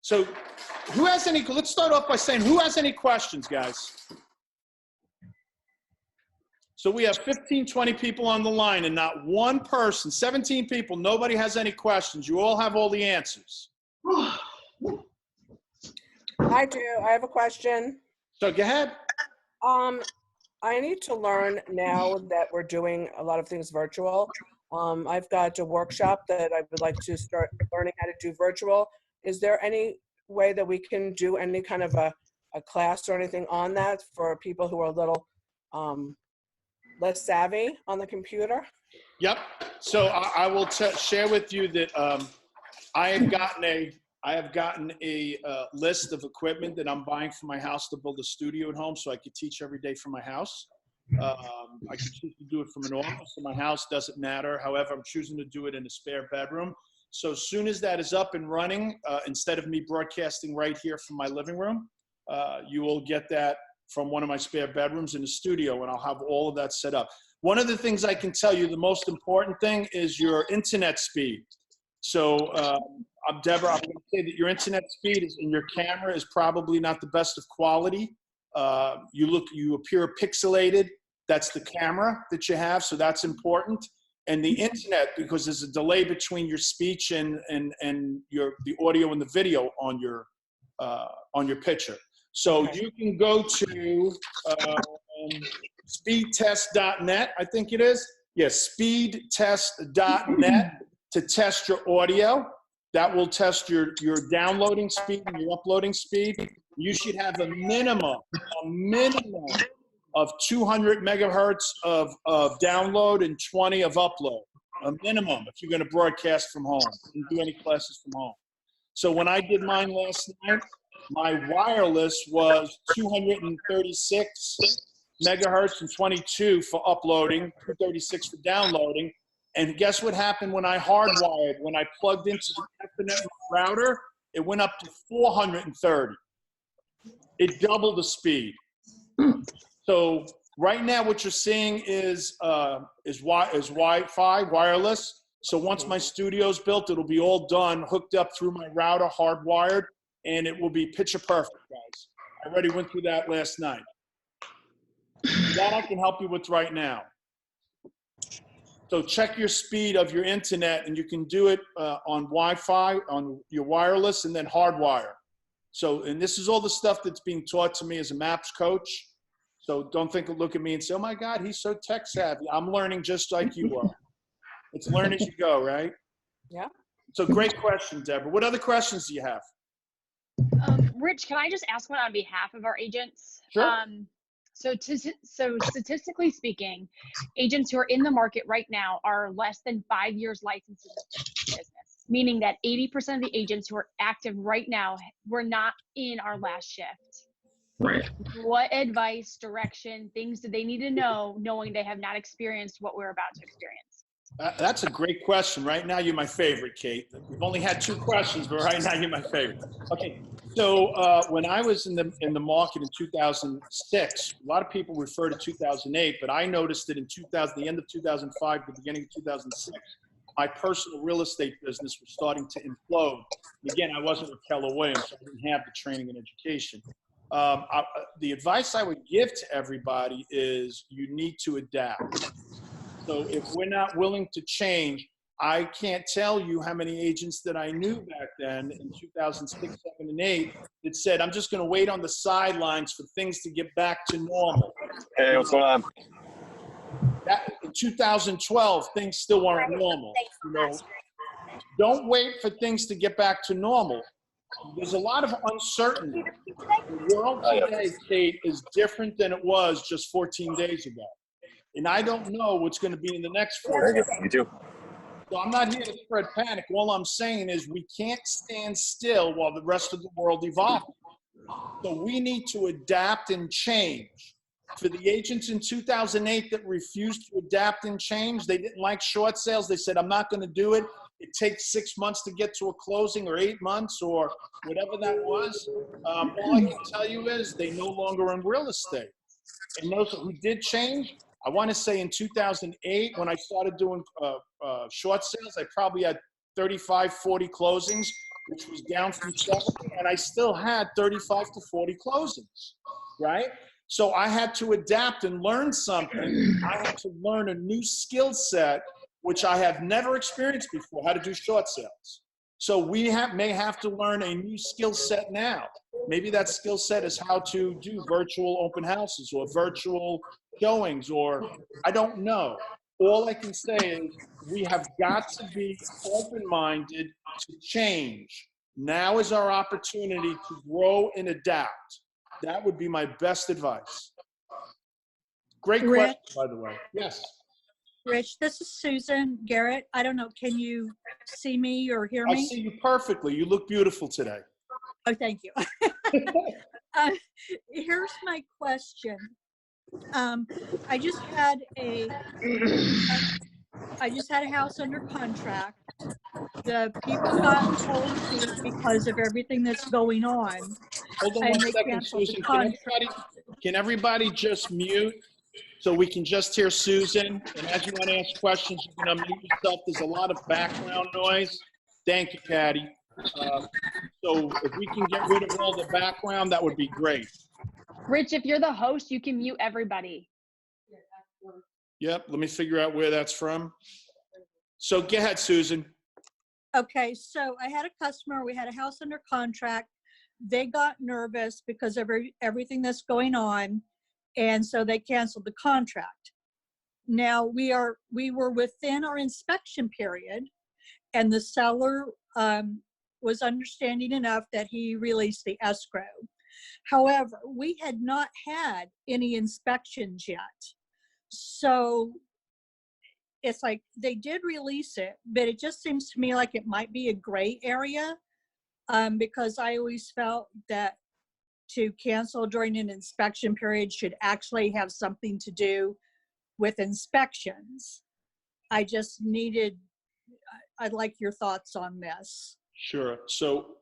So who has any, let's start off by saying, who has any questions, guys? So we have 15, 20 people on the line and not one person, 17 people, nobody has any questions. You all have all the answers. I do. I have a question. So go ahead. I need to learn now that we're doing a lot of things virtual. I've got a workshop that I would like to start learning how to do virtual. Is there any way that we can do any kind of a class or anything on that for people who are a little less savvy on the computer? Yep. So I will share with you that I have gotten a list of equipment that I'm buying for my house to build a studio at home so I could teach every day from my house. I can choose to do it from an office or my house, doesn't matter. However, I'm choosing to do it in a spare bedroom. So as soon as that is up and running, instead of me broadcasting right here from my living room, you will get that from one of my spare bedrooms in the studio, and I'll have all of that set up. One of the things I can tell you, the most important thing is your internet speed. So Deborah, I'm going to say that your internet speed and your camera is probably not the best of quality. You appear pixelated. That's the camera that you have, so that's important. And the internet, because there's a delay between your speech and the audio and the video on your picture. So you can go to speedtest.net, I think it is. Yes, speedtest.net to test your audio. That will test your downloading speed and your uploading speed. You should have a minimum of 200 megahertz of download and 20 of upload. A minimum if you're going to broadcast from home and do any classes from home. So when I did mine last night, my wireless was 236 megahertz and 22 for uploading, 236 for downloading. And guess what happened when I hardwired? When I plugged into the Ethernet router, it went up to 430. It doubled the speed. So right now, what you're seeing is Wi-Fi, wireless. So once my studio's built, it'll be all done, hooked up through my router, hardwired, and it will be picture perfect, guys. I already went through that last night. That I can help you with right now. So check your speed of your internet, and you can do it on Wi-Fi, on your wireless, and then hardwire. So, and this is all the stuff that's being taught to me as a MAPS coach. So don't look at me and say, oh my God, he's so tech savvy. I'm learning just like you are. It's learn as you go, right? Yeah. So great question, Deborah. What other questions do you have? Rich, can I just ask one on behalf of our agents? Sure. So statistically speaking, agents who are in the market right now are less than 5 years licensed in the business, meaning that 80% of the agents who are active right now were not in our last shift. Right. What advice, direction, things do they need to know, knowing they have not experienced what we're about to experience? That's a great question. Right now, you're my favorite, Kate. We've only had 2 questions, but right now you're my favorite. Okay, so when I was in the market in 2006, a lot of people refer to 2008, but I noticed that in the end of 2005, the beginning of 2006, my personal real estate business was starting to implode. And again, I wasn't with Keller Williams, so I didn't have the training and education. The advice I would give to everybody is you need to adapt. So if we're not willing to change, I can't tell you how many agents that I knew back then in 2006, 7, and 8 that said, I'm just going to wait on the sidelines for things to get back to normal. Hey, what's going on? In 2012, things still weren't normal. You know, don't wait for things to get back to normal. There's a lot of uncertainty. The world today, Kate, is different than it was just 14 days ago. And I don't know what's going to be in the next 4 days. Me too. So I'm not here to spread panic. All I'm saying is we can't stand still while the rest of the world evolves. So we need to adapt and change. For the agents in 2008 that refused to adapt and change, they didn't like short sales. They said, I'm not going to do it. It takes 6 months to get to a closing, or 8 months, or whatever that was. All I can tell you is they no longer in real estate. And those who did change, I want to say in 2008, when I started doing short sales, I probably had 35, 40 closings. which was down from 70, and I still had 35 to 40 closings, right? So I had to adapt and learn something. I had to learn a new skill set, which I have never experienced before, how to do short sales. So we may have to learn a new skill set now. Maybe that skill set is how to do virtual open houses or virtual showings, or I don't know. All I can say is we have got to be open-minded to change. Now is our opportunity to grow and adapt. That would be my best advice. Great question, by the way. Yes. Rich, this is Susan Garrett. I don't know, can you see me or hear I me? see you perfectly. You look beautiful today. Oh, thank you. Here's my question. I just had a house under contract. The people got cold feet because of everything that's going on. Hold on And one they second, canceled the Susan. contract. Can everybody just mute so we can just hear Susan? And as you want to ask questions, you can unmute yourself. There's a lot of background noise. Thank you, Patty. So if we can get rid of all the background, that would be great. Rich, if you're the host, you can mute everybody. Yep, let me figure out where that's from. So go ahead, Susan. Okay, so I had a customer, we had a house under contract. They got nervous because of everything that's going on, and so they canceled the contract. Now we were within our inspection period, and the seller was understanding enough that he released the escrow. However, we had not had any inspections yet. So it's like they did release it, but it just seems to me like it might be a gray area, because I always felt that to cancel during an inspection period should actually have something to do with inspections. I'd like your thoughts on this. Sure. So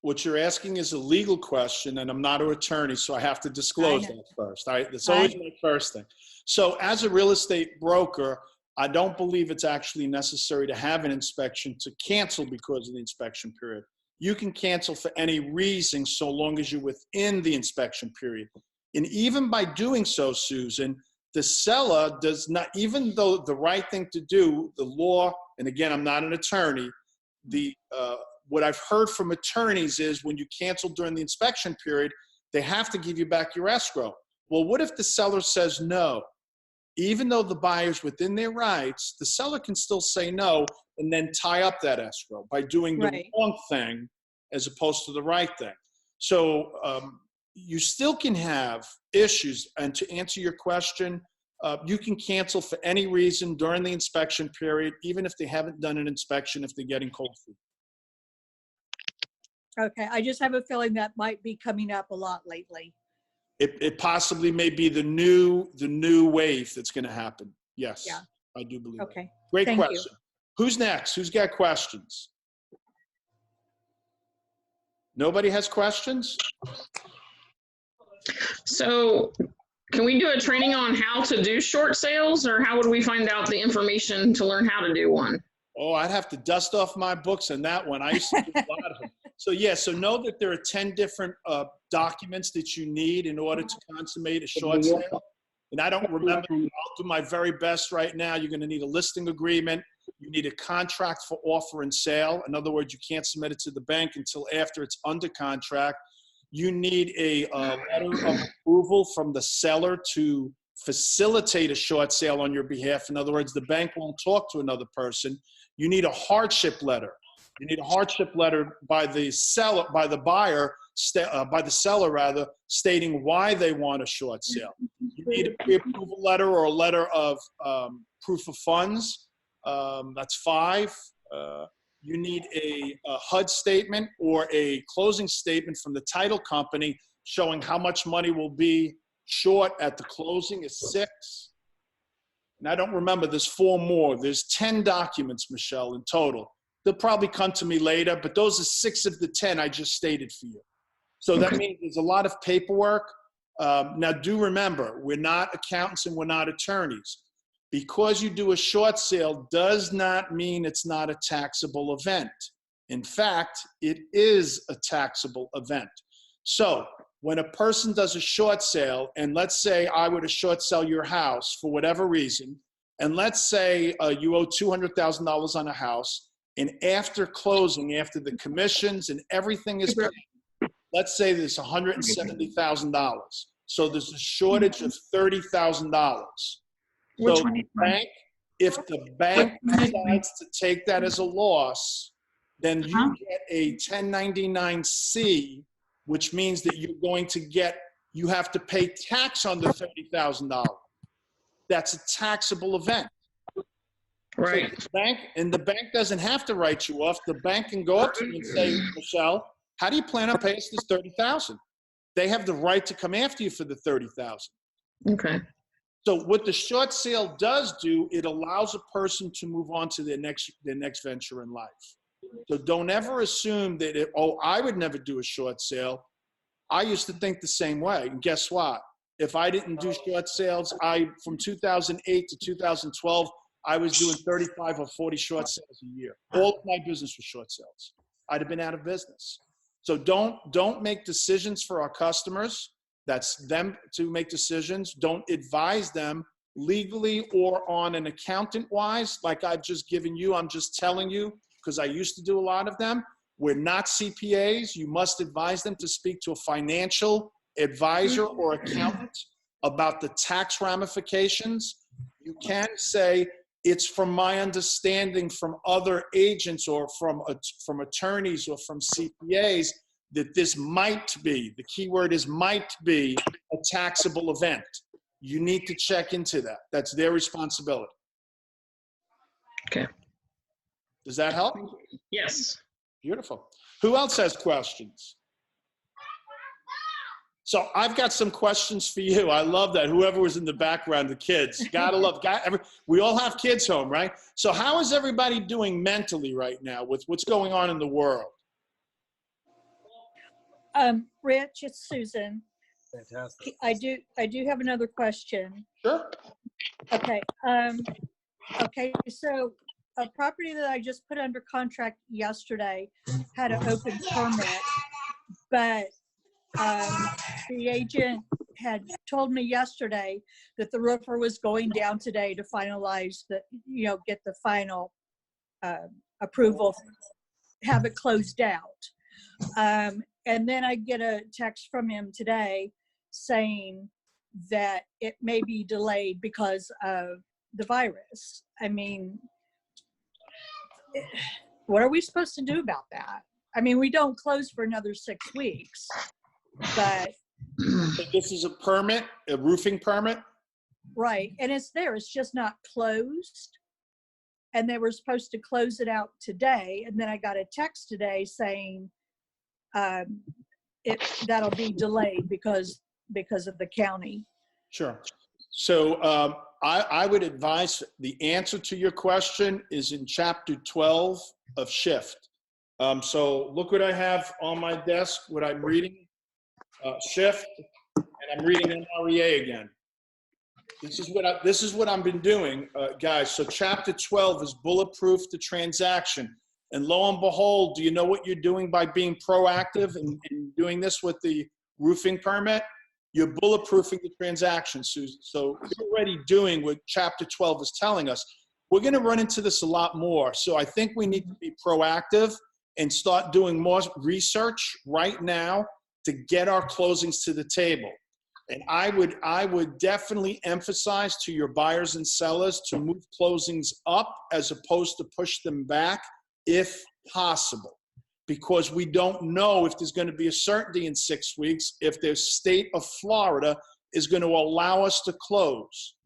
what you're asking is a legal question, and I'm not an attorney, so I have to disclose that first. That's always my first thing. So as a real estate broker, I don't believe it's actually necessary to have an inspection to cancel because of the inspection period. You can cancel for any reason so long as you're within the inspection period. And even by doing so, Susan, the seller does not, even though the right thing to do, the law, and again, I'm not an attorney, what I've heard from attorneys is when you cancel during the inspection period, they have to give you back your escrow. Well, what if the seller says no? Even though the buyer's within their rights, the seller can still say no and then tie up that escrow by doing the wrong thing as opposed to the right thing. So you still can have issues. And to answer your question, you can cancel for any reason during the inspection period, even if they haven't done an inspection, if they're getting cold feet. Okay, I just have a feeling that might be coming up a lot lately. It possibly may be the new wave that's going to happen. Yes, yeah. I do believe. Okay, that. Great thank question. You. Who's next? Who's got questions? Nobody has questions? So can we do a training on how to do short sales, or how would we find out the information to learn how to do one? Oh, I'd have to dust off my books on that one. I used to do a lot of them. So yeah, so know that there are 10 different documents that you need in order to consummate a short sale. And I don't remember, I'll do my very best right now. You're gonna need a listing agreement. You need a contract for offer and sale. In other words, you can't submit it to the bank until after it's under contract. You need a letter of approval from the seller to facilitate a short sale on your behalf. In other words, the bank won't talk to another person. You need a hardship letter. You need a hardship letter by the seller, by the buyer, by the seller rather, stating why they want a short sale. You need a pre-approval letter or a letter of proof of funds. That's 5. You need a HUD statement or a closing statement from the title company showing how much money will be short at the closing is 6. And I don't remember, there's 4 more. There's 10 documents, Michelle, in total. They'll probably come to me later, but those are 6 of the 10 I just stated for you. So that means there's a lot of paperwork. Now do remember, we're not accountants and we're not attorneys. Because you do a short sale does not mean it's not a taxable event. In fact, it is a taxable event. So when a person does a short sale, and let's say I were to short sell your house for whatever reason, and let's say you owe $200,000 on a house, and after closing, after the commissions and everything is paid, let's say there's $170,000. So there's a shortage of $30,000. So the bank, if the bank decides to take that as a loss, then you get a 1099-C, which means that you have to pay tax on the $30,000. That's a taxable event. Right. So the bank doesn't have to write you off. The bank can go up to you and say, Michelle, how do you plan on paying us this $30,000? They have the right to come after you for the $30,000. Okay. So what the short sale does do, it allows a person to move on to their next venture in life. So don't ever assume that, I would never do a short sale. I used to think the same way. And guess what? If I didn't do short sales, from 2008 to 2012, I was doing 35 or 40 short sales a year. All of my business was short sales. I'd have been out of business. So don't make decisions for our customers. That's them to make decisions. Don't advise them legally or on an accountant wise, like I've just given you. I'm just telling you, because I used to do a lot of them. We're not CPAs. You must advise them to speak to a financial advisor or accountant about the tax ramifications. You can say, it's from my understanding from other agents or from attorneys or from CPAs that this might be, the key word is might be, a taxable event. You need to check into that. That's their responsibility. Okay. Does that help? Yes. Beautiful. Who else has questions? So I've got some questions for you. I love that. Whoever was in the background, the kids. Gotta love, we all have kids home, right? So how is everybody doing mentally right now with what's going on in the world? Rich, it's Susan. Fantastic. I do have another question. Sure. Okay. Okay. So a property that I just put under contract yesterday had an open permit, but the agent had told me yesterday that the roofer was going down today to finalize get the final approval, have it closed out. And then I get a text from him today saying that it may be delayed because of the virus. I mean, what are we supposed to do about that? I mean, we don't close for another 6 weeks, but. So this is a permit, a roofing permit? Right, and it's there, it's just not closed. And they were supposed to close it out today, and then I got a text today saying that'll be delayed because of the county. Sure. So I would advise the answer to your question is in chapter 12 of Shift. So look what I have on my desk, what I'm reading. Shift, and I'm reading MREA again. This is what I've been doing, guys. So chapter 12 is bulletproof the transaction. And lo and behold, do you know what you're doing by being proactive and doing this with the roofing permit? You're bulletproofing the transaction, Susan. So you're already doing what chapter 12 is telling us. We're going to run into this a lot more. So I think we need to be proactive and start doing more research right now to get our closings to the table. And I would definitely emphasize to your buyers and sellers to move closings up as opposed to push them back if possible, because we don't know if there's going to be a certainty in 6 weeks if the state of Florida is going to allow us to close.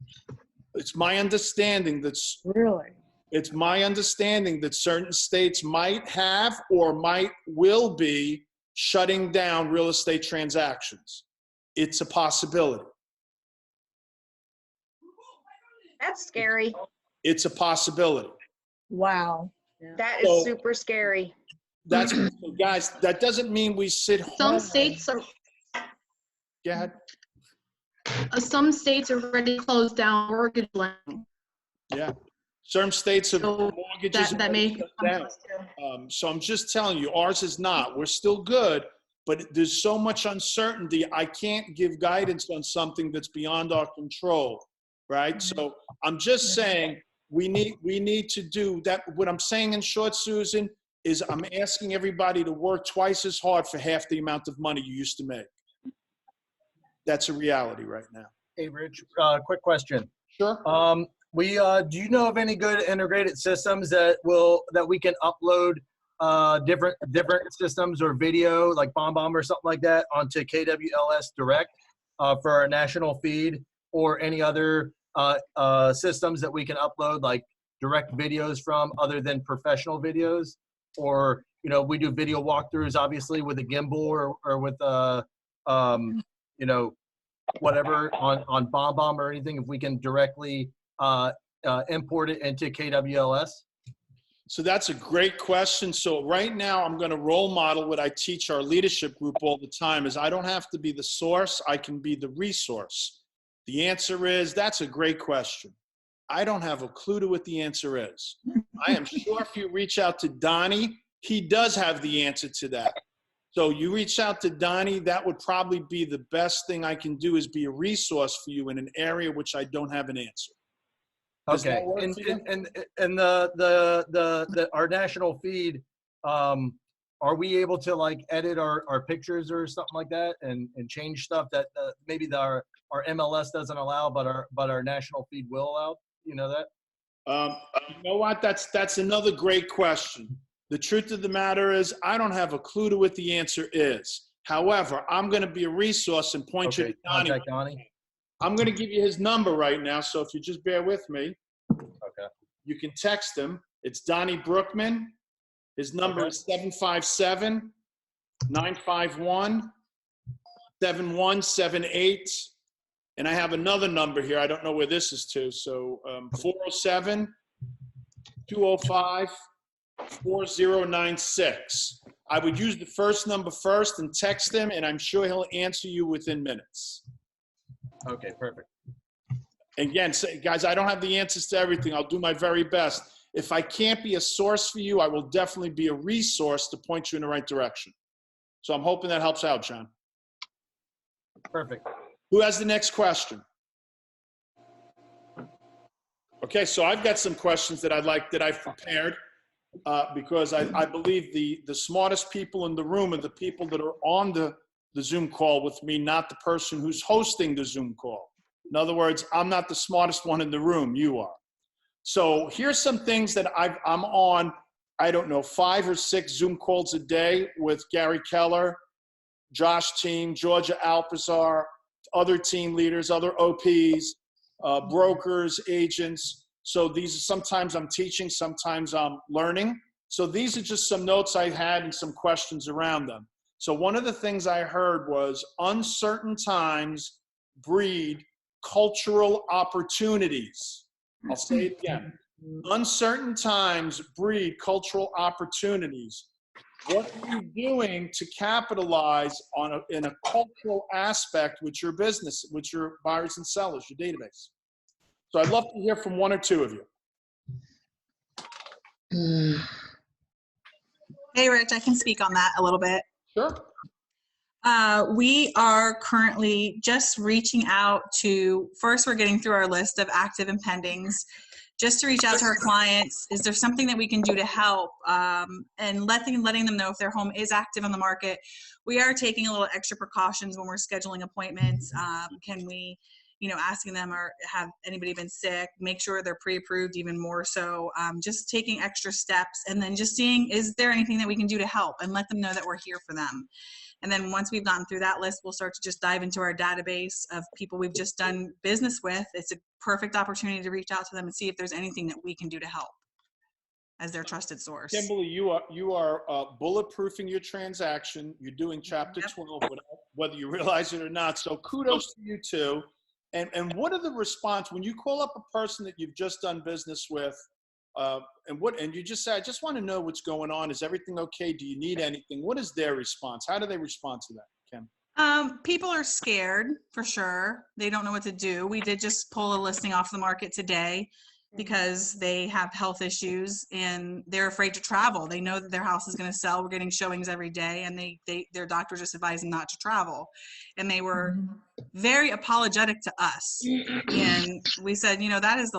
It's my understanding it's my understanding that certain states might have or will be shutting down real estate transactions. It's a possibility. That's scary. It's a possibility. Wow. That is super scary. That's, guys, that doesn't mean we sit home. Some states are. Go ahead. Some states already closed down mortgage lending. Yeah. Certain states have So mortgages that may shut down. So I'm just telling you, ours is not. We're still good, but there's so much uncertainty. I can't give guidance on something that's beyond our control, right? So I'm just saying we need to do that. What I'm saying in short, Susan, is I'm asking everybody to work twice as hard for half the amount of money you used to make. That's a reality right now. Hey, Rich, quick question. Sure. Do you know of any good integrated systems that we can upload different systems or video like BombBomb or something like that onto KWLS Direct for our national feed, or any other systems that we can upload like direct videos from other than professional videos? Or, we do video walkthroughs obviously with a gimbal or with whatever on BombBomb or anything, if we can directly import it into KWLS? So that's a great question. So right now I'm going to role model what I teach our leadership group all the time is I don't have to be the source. I can be the resource. The answer is, that's a great question. I don't have a clue to what the answer is. I am sure if you reach out to Donnie, he does have the answer to that. So you reach out to Donnie, that would probably be the best thing I can do, is be a resource for you in an area which I don't have an answer. Does Okay. that work for you? And our national feed, are we able to like edit our pictures or something like that and change stuff that maybe our MLS doesn't allow, but our national feed will allow? You know that? You know what? That's another great question. The truth of the matter is, I don't have a clue to what the answer is. However, I'm going to be a resource and point you to Donnie. Contact Donnie. I'm going to give you his number right now, so if you just bear with me. Okay. You can text him. It's Donnie Brookman. His number is 757-951-7178. And I have another number here. I don't know where this is to. So 407-205-4096. I would use the first number first and text him, and I'm sure he'll answer you within minutes. Okay, perfect. Again, guys, I don't have the answers to everything. I'll do my very best. If I can't be a source for you, I will definitely be a resource to point you in the right direction. So I'm hoping that helps out, John. Perfect. Who has the next question? Okay, so I've got some questions that I've prepared because I believe the smartest people in the room are the people that are on the Zoom call with me, not the person who's hosting the Zoom call. In other words, I'm not the smartest one in the room, you are. So here's some things that I'm on, I don't know, 5 or 6 Zoom calls a day with Gary Keller, Josh Team, Georgia Alpazar, other team leaders, other OPs, brokers, agents. So these are, sometimes I'm teaching, sometimes I'm learning. So these are just some notes I had and some questions around them. So one of the things I heard was uncertain times breed cultural opportunities. I'll say it again. Uncertain times breed cultural opportunities. What are you doing to capitalize on in a cultural aspect with your business, with your buyers and sellers, your database? So I'd love to hear from 1 or 2 of you. Hey, Rich, I can speak on that a little bit. Sure. We are currently just reaching out to, first we're getting through our list of active and pendings, just to reach out to our clients. Is there something that we can do to help? And letting them know if their home is active on the market. We are taking a little extra precautions when we're scheduling appointments. Can we, asking them, or have anybody been sick, make sure they're pre-approved even more so. Just taking extra steps, and then just seeing, is there anything that we can do to help, and let them know that we're here for them. And then once we've gotten through that list, we'll start to just dive into our database of people we've just done business with. It's a perfect opportunity to reach out to them and see if there's anything that we can do to help as their trusted source. Kimberly, you are bulletproofing your transaction. You're doing Chapter 12, whether you realize it or not. So kudos to you too. And what are the response when you call up a person that you've just done business with? And you just say, I just want to know what's going on. Is everything okay? Do you need anything? What is their response? How do they respond to that, Kim? People are scared for sure. They don't know what to do. We did just pull a listing off the market today. because they have health issues and they're afraid to travel. They know that their house is going to sell. We're getting showings every day, and their doctor just advised them not to travel. And they were very apologetic to us. And we said, you know, that is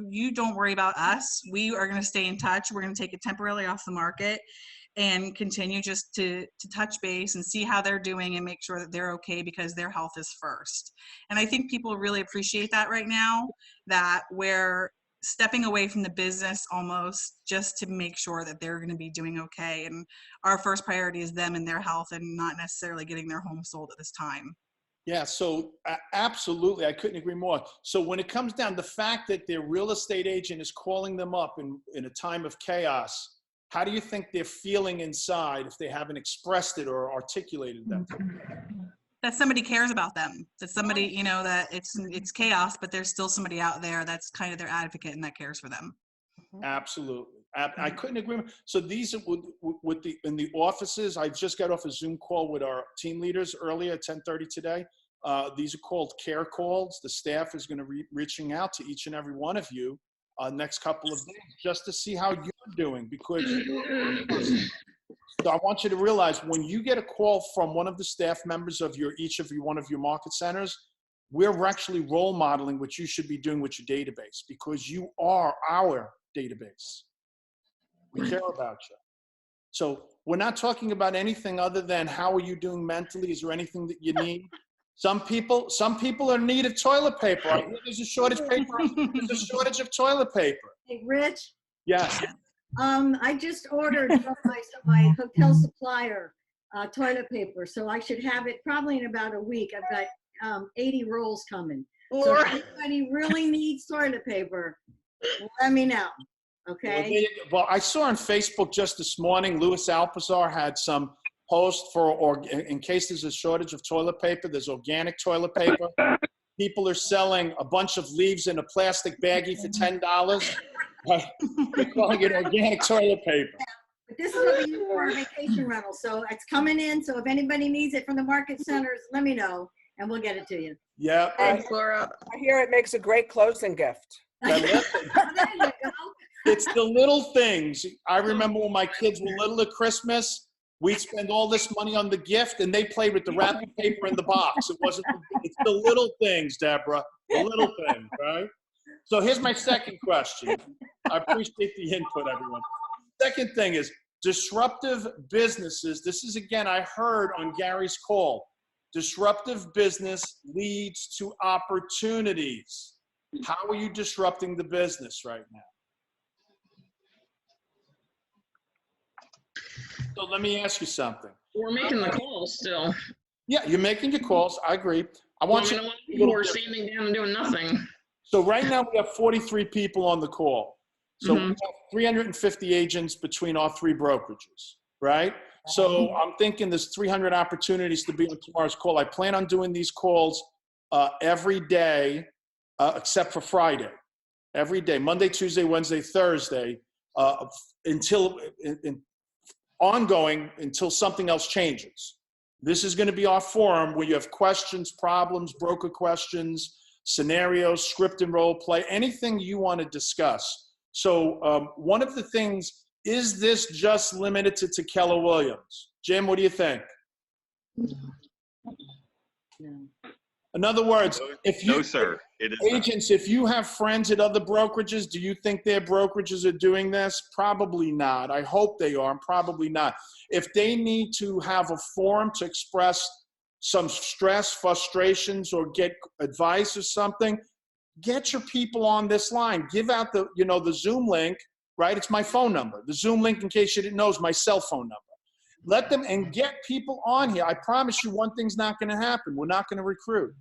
you don't worry about us. We are going to stay in touch. We're going to take it temporarily off the market and continue just to touch base and see how they're doing and make sure that they're okay, because their health is first. And I think people really appreciate that right now, that we're stepping away from the business almost just to make sure that they're going to be doing okay. And our first priority is them and their health, and not necessarily getting their home sold at this time. Yeah, so absolutely, I couldn't agree more. So when it comes down to the fact that their real estate agent is calling them up in a time of chaos, how do you think they're feeling inside if they haven't expressed it or articulated that? That somebody cares about them, that somebody, you know, that it's chaos, but there's still somebody out there that's kind of their advocate and that cares for them. Absolutely. I couldn't agree more. So these are in the offices, I just got off a Zoom call with our team leaders earlier at 10:30 today. These are called care calls. The staff is going to be reaching out to each and every one of you next couple of days just to see how you're doing, because so I want you to realize when you get a call from one of the staff members of one of your market centers, we're actually role modeling what you should be doing with your database, because you are our database. We care about you. So we're not talking about anything other than how are you doing mentally? Is there anything that you need? Some people are in need of toilet paper. I hear there's a shortage of paper. There's a shortage of toilet paper. Hey, Rich, Yes. I just ordered from my hotel supplier toilet paper, so I should have it probably in about a week. I've got 80 rolls coming. So if anybody really needs toilet paper, let me know. Okay. Well, I saw on Facebook just this morning, Louis Alpazar had some post in case there's a shortage of toilet paper, there's organic toilet paper. People are selling a bunch of leaves in a plastic baggie for $10. They're calling it organic toilet paper. But this is what we use for our vacation rental. So it's coming in. So if anybody needs it from the market centers, let me know and we'll get it to you. Yeah. Thanks, Laura. I hear it makes a great closing gift. There you go. It's the little things. I remember when my kids were little at Christmas, we'd spend all this money on the gift and they played with the wrapping paper in the box. It's the little things, Deborah, the little things, right? So here's my second question. I appreciate the input, everyone. Second thing is disruptive businesses. This is, again, I heard on Gary's call. Disruptive business leads to opportunities. How are you disrupting the business right now? So let me ask you something. We're making the calls still. Yeah, you're making your calls. I agree. I want you. A lot of people are standing down and doing nothing. So right now we have 43 people on the call. So we have 350 agents between our three brokerages, right? So I'm thinking there's 300 opportunities to be on tomorrow's call. I plan on doing these calls every day except for Friday. Every day, Monday, Tuesday, Wednesday, Thursday, ongoing until something else changes. This is going to be our forum where you have questions, problems, broker questions, scenarios, script and role play, anything you want to discuss. So one of the things, is this just limited to Keller Williams? Jim, what do you think? No. In other words, No, sir. It is agents, if you have friends at other brokerages, do you think their brokerages are doing this? Probably not. I hope they are. Probably not. If they need to have a forum to express some stress, frustrations, or get advice or something, get your people on this line. Give out the Zoom link, right? It's my phone number. The Zoom link, in case you didn't know, is my cell phone number. Let them and get people on here. I promise you one thing's not going to happen. We're not going to recruit.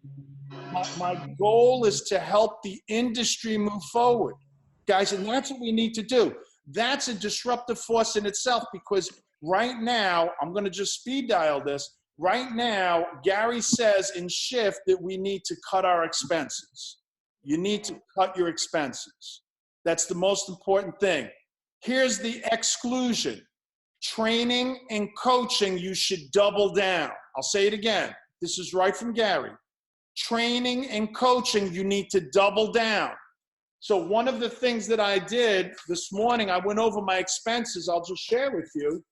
My goal is to help the industry move forward, guys, and that's what we need to do. That's a disruptive force in itself, because right now, I'm going to just speed dial this. Right now, Gary says in Shift that we need to cut our expenses. You need to cut your expenses. That's the most important thing. Here's the exclusion. Training and coaching, you should double down. I'll say it again. This is right from Gary. Training and coaching, you need to double down. So one of the things that I did this morning, I went over my expenses. I'll just share with you.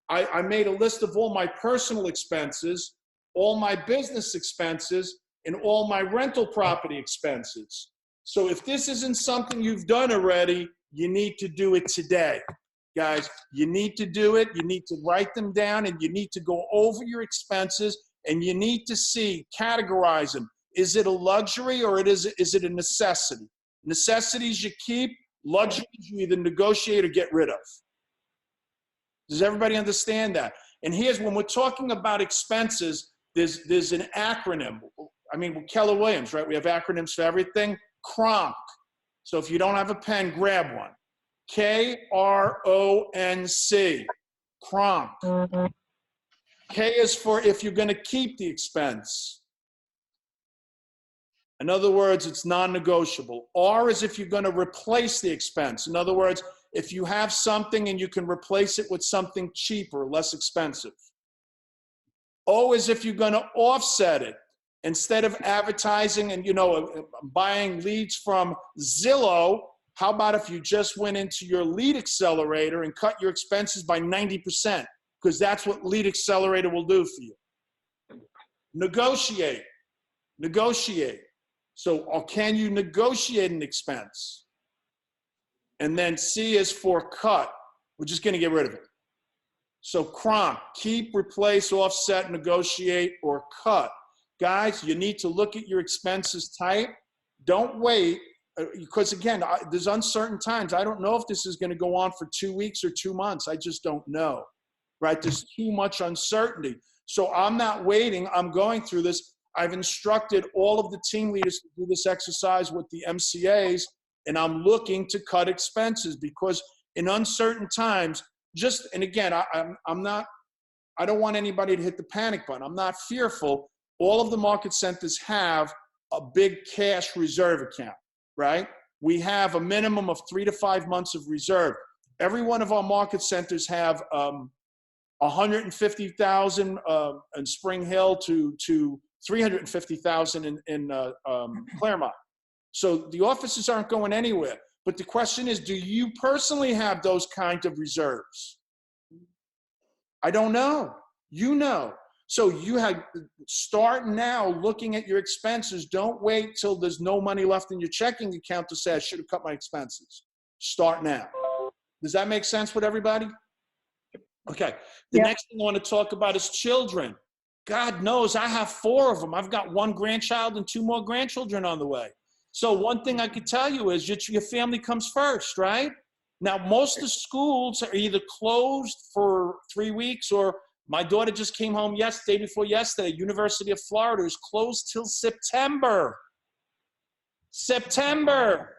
I made a list of all my personal expenses, all my business expenses, and all my rental property expenses. So if this isn't something you've done already, you need to do it today. Guys, you need to do it. You need to write them down, and you need to go over your expenses, and you need to see, categorize them. Is it a luxury or is it a necessity? Necessities you keep, luxuries you either negotiate or get rid of. Does everybody understand that? And here's when we're talking about expenses, there's an acronym. I mean, with Keller Williams, right? We have acronyms for everything. KRONC. So if you don't have a pen, grab one. KRONC. KRONC. K is for if you're going to keep the expense. In other words, it's non-negotiable. R is if you're going to replace the expense. In other words, if you have something and you can replace it with something cheaper, less expensive. O is if you're going to offset it. Instead of advertising and, buying leads from Zillow, how about if you just went into your Lead Accelerator and cut your expenses by 90%? Because that's what Lead Accelerator will do for you. Negotiate. Negotiate. So, or can you negotiate an expense? And then C is for cut. We're just going to get rid of it. So KRONC, keep, replace, offset, negotiate, or cut. Guys, you need to look at your expenses tight. Don't wait, because again, there's uncertain times. I don't know if this is going to go on for 2 weeks or 2 months. I just don't know, right? There's too much uncertainty. So I'm not waiting. I'm going through this. I've instructed all of the team leaders to do this exercise with the MCAs, and I'm looking to cut expenses because in uncertain times, and again, I don't want anybody to hit the panic button. I'm not fearful. All of the market centers have a big cash reserve account, right? We have a minimum of 3 to 5 months of reserve. Every one of our market centers have 150,000 in Spring Hill to 350,000 in Claremont. So the offices aren't going anywhere. But the question is, do you personally have those kinds of reserves? I don't know. You know. So you start now looking at your expenses. Don't wait till there's no money left in your checking account to say, I should have cut my expenses. Start now. Does that make sense with everybody? Okay. The next thing I want to talk about is children. God knows I have 4 of them. I've got 1 grandchild and 2 more grandchildren on the way. So one thing I could tell you is your family comes first, right? Now, most of the schools are either closed for 3 weeks, or my daughter just came home day before yesterday. University of Florida is closed till September. September.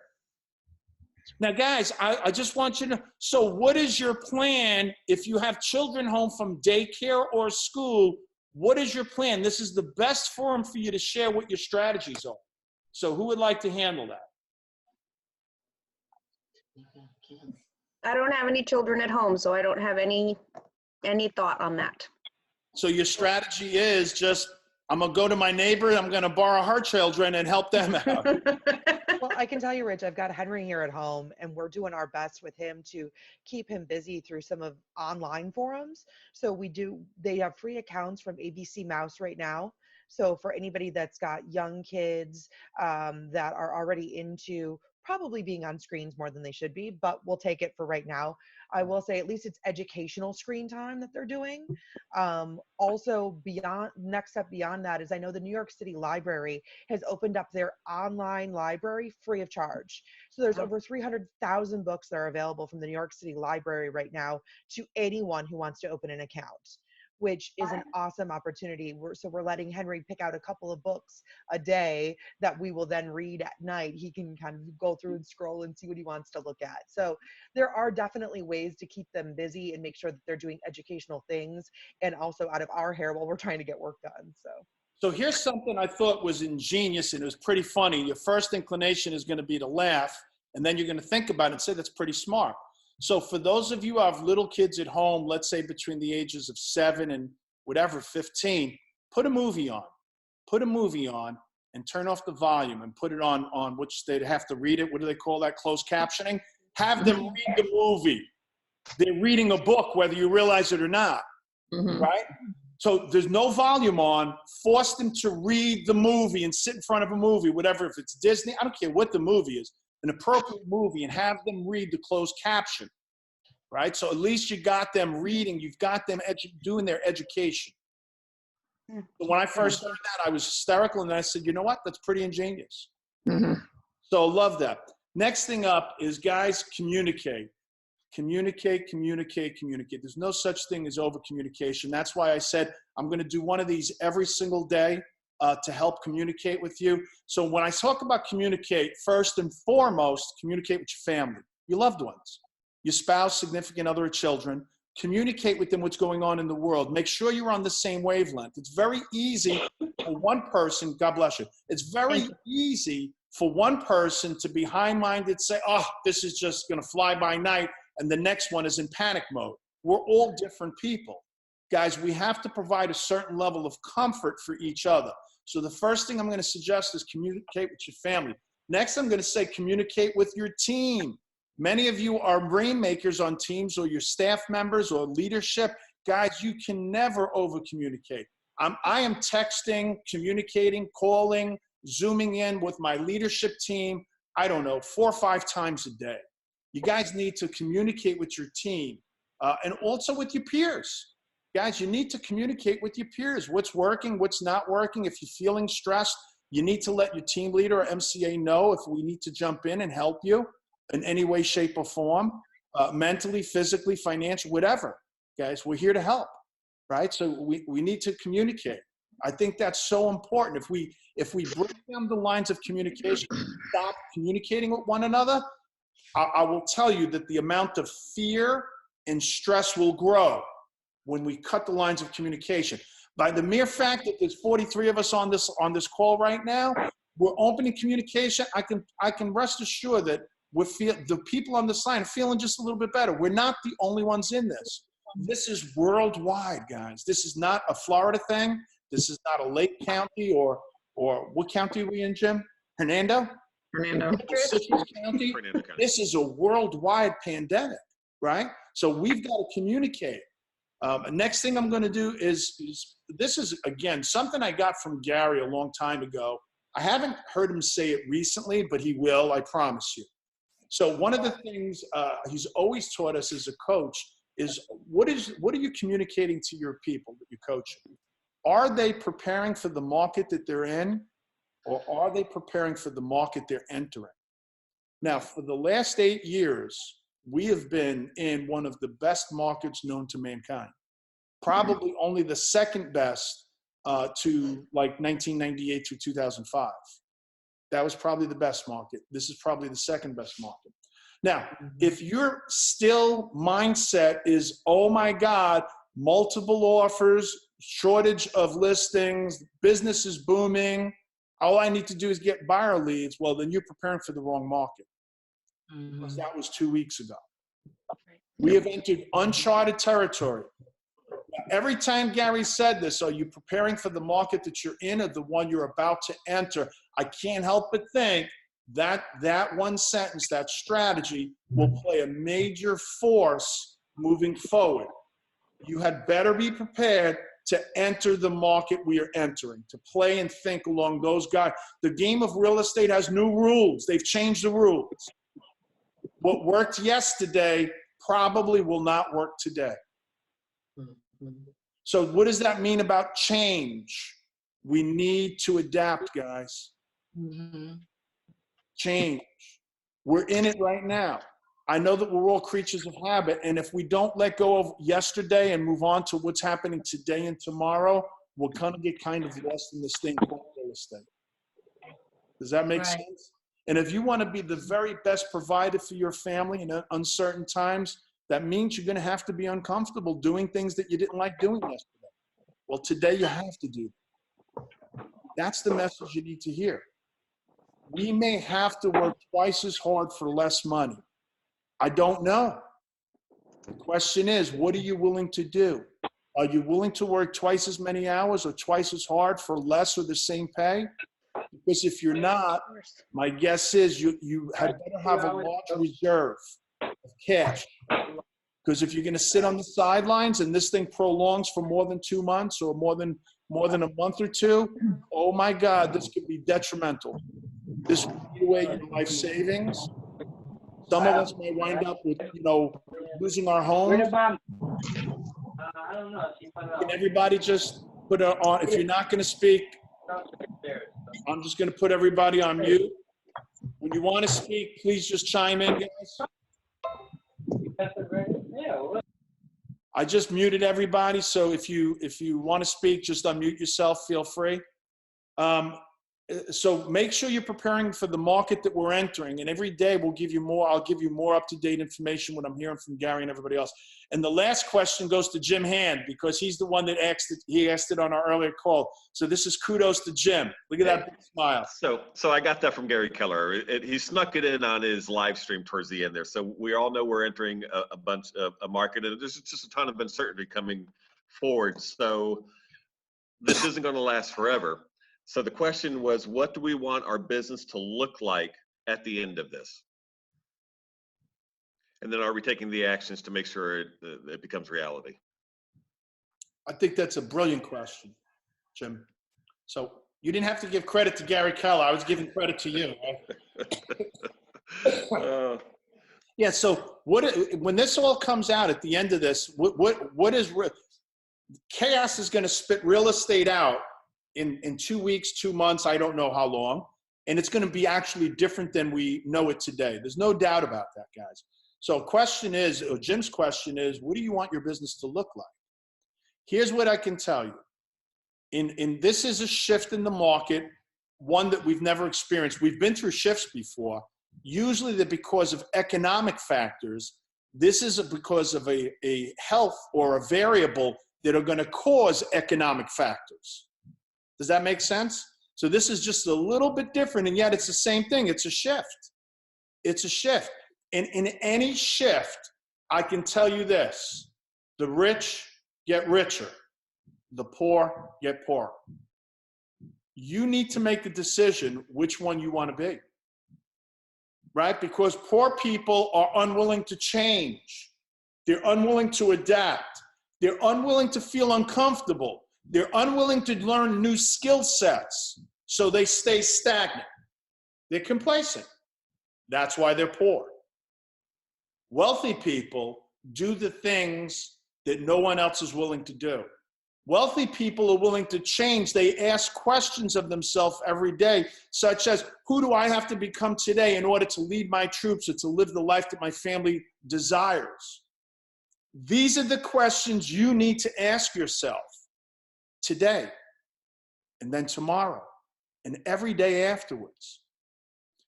Now, guys, I just want you to, so what is your plan if you have children home from daycare or school? What is your plan? This is the best forum for you to share what your strategies are. So who would like to handle that? I don't have any children at home, so I don't have any thought on that. So your strategy is just, I'm going to go to my neighbor, I'm going to borrow her children and help them out. Well, I can tell you, Rich, I've got Henry here at home, and we're doing our best with him to keep him busy through some of online forums. So they have free accounts from ABC Mouse right now. So for anybody that's got young kids that are already into probably being on screens more than they should be, but we'll take it for right now. I will say at least it's educational screen time that they're doing. Also, next step beyond that is I know the New York City Library has opened up their online library free of charge. So there's over 300,000 books that are available from the New York City Library right now to anyone who wants to open an account, which is an awesome opportunity. So we're letting Henry pick out a couple of books a day that we will then read at night. He can kind of go through and scroll and see what he wants to look at. So there are definitely ways to keep them busy and make sure that they're doing educational things and also out of our hair while we're trying to get work done. So here's something I thought was ingenious, and it was pretty funny. Your first inclination is going to be to laugh, and then you're going to think about it and say, that's pretty smart. So for those of you who have little kids at home, let's say between the ages of 7 and 15, put a movie on. Put a movie on and turn off the volume and put it on which they'd have to read it. What do they call that? Closed captioning. Have them read the movie. They're reading a book, whether you realize it or not, right? So there's no volume on. Force them to read the movie and sit in front of a movie, whatever. If it's Disney, I don't care what the movie is, an appropriate movie, and have them read the closed caption, right? So at least you got them reading. You've got them doing their education. So when I first heard that, I was hysterical, and I said, you know what? That's pretty ingenious. So love that. Next thing up is, guys, communicate. Communicate, communicate, communicate. There's no such thing as over communication. That's why I said I'm going to do one of these every single day to help communicate with you. So when I talk about communicate, first and foremost, communicate with your family, your loved ones, your spouse, significant other, or children. Communicate with them what's going on in the world. Make sure you're on the same wavelength. It's very easy for one person, God bless you, it's very easy for one person to be high-minded, say, oh, this is just going to fly by night, and the next one is in panic mode. We're all different people. Guys, we have to provide a certain level of comfort for each other. So the first thing I'm going to suggest is communicate with your family. Next, I'm going to say communicate with your team. Many of you are rainmakers on teams, or your staff members or leadership. Guys, you can never over-communicate. I am texting, communicating, calling, Zooming in with my leadership team, I don't know, 4 or 5 times a day. You guys need to communicate with your team and also with your peers. Guys, you need to communicate with your peers. What's working, what's not working. If you're feeling stressed, you need to let your team leader or MCA know if we need to jump in and help you in any way, shape, or form, mentally, physically, financially, whatever. Guys, we're here to help, right? So we need to communicate. I think that's so important. If we break down the lines of communication, stop communicating with one another, I will tell you that the amount of fear and stress will grow when we cut the lines of communication. By the mere fact that there's 43 of us on this call right now, we're opening communication. I can rest assured that the people on this line are feeling just a little bit better. We're not the only ones in this. This is worldwide, guys. This is not a Florida thing. This is not a Lake County or what county are we in, Jim? Hernando? Citrus County. This is a worldwide pandemic, right? So we've got to communicate. Next thing I'm going to do is this is, again, something I got from Gary a long time ago. I haven't heard him say it recently, but he will, I promise you. So one of the things he's always taught us as a coach is what are you communicating to your people that you're coaching? Are they preparing for the market that they're in, or are they preparing for the market they're entering? Now, for the last 8 years, we have been in one of the best markets known to mankind. Probably only the second best to like 1998 to 2005. That was probably the best market. This is probably the second best market. Now, if your still mindset is, oh my God, multiple offers, shortage of listings, business is booming, all I need to do is get buyer leads, well, then you're preparing for the wrong market. Because that was 2 weeks ago. We have entered uncharted territory. Every time Gary said this, are you preparing for the market that you're in or the one you're about to enter? I can't help but think that one sentence, that strategy, will play a major force moving forward. You had better be prepared to enter the market we are entering, to play and think along those guys. The game of real estate has new rules. They've changed the rules. What worked yesterday probably will not work today. So what does that mean about change? We need to adapt, guys. Change. We're in it right now. I know that we're all creatures of habit, and if we don't let go of yesterday and move on to what's happening today and tomorrow, we're gonna get kind of lost in this thing called real estate. Does that make sense? And if you want to be the very best provider for your family in uncertain times, that means you're going to have to be uncomfortable doing things that you didn't like doing yesterday. Well, today you have to do that. That's the message you need to hear. We may have to work twice as hard for less money. I don't know. The question is, what are you willing to do? Are you willing to work twice as many hours or twice as hard for less or the same pay? The Because if you're not, my guess is you had better have a large reserve of cash. Because if you're going to sit on the sidelines and this thing prolongs for more than 2 months or more than a month or two, oh my God, this could be detrimental. This will eat away your life savings. Some of us may wind up with, losing our homes. Can everybody just put it on? If you're not going to speak, I'm just going to put everybody on mute. When you want to speak, please just chime in, guys. I just muted everybody, so if you want to speak, just unmute yourself. Feel free. So make sure you're preparing for the market that we're entering, and every day we'll give you more. I'll give you more up-to-date information when I'm hearing from Gary and everybody else. And the last question goes to Jim Hand because he's the one that asked it. He asked it on our earlier call. So this is kudos to Jim. Look at that big smile. So I got that from Gary Keller. He snuck it in on his live stream towards the end there. So we all know we're entering a bunch of a market, and there's just a ton of uncertainty coming forward. So this isn't going to last forever. So the question was, what do we want our business to look like at the end of this? And then are we taking the actions to make sure it becomes reality? I think that's a brilliant question, Jim. So you didn't have to give credit to Gary Keller. I was giving credit to you. Right? Yeah. So when this all comes out at the end of this, what is chaos is going to spit real estate out in 2 weeks, 2 months, I don't know how long. And it's going to be actually different than we know it today. There's no doubt about that, guys. So Jim's question is, what do you want your business to look like? Here's what I can tell you. This is a shift in the market, one that we've never experienced. We've been through shifts before. Usually they're because of economic factors. This is because of a health or a variable that are going to cause economic factors. Does that make sense? So this is just a little bit different, and yet it's the same thing. It's a shift. It's a shift. And in any shift, I can tell you this: the rich get richer, the poor get poorer. You need to make the decision which one you want to be, right? Because poor people are unwilling to change. They're unwilling to adapt. They're unwilling to feel uncomfortable. They're unwilling to learn new skill sets, so they stay stagnant. They're complacent. That's why they're poor. Wealthy people do the things that no one else is willing to do. Wealthy people are willing to change. They ask questions of themselves every day, such as, who do I have to become today in order to lead my troops or to live the life that my family desires? These are the questions you need to ask yourself today, and then tomorrow, and every day afterwards.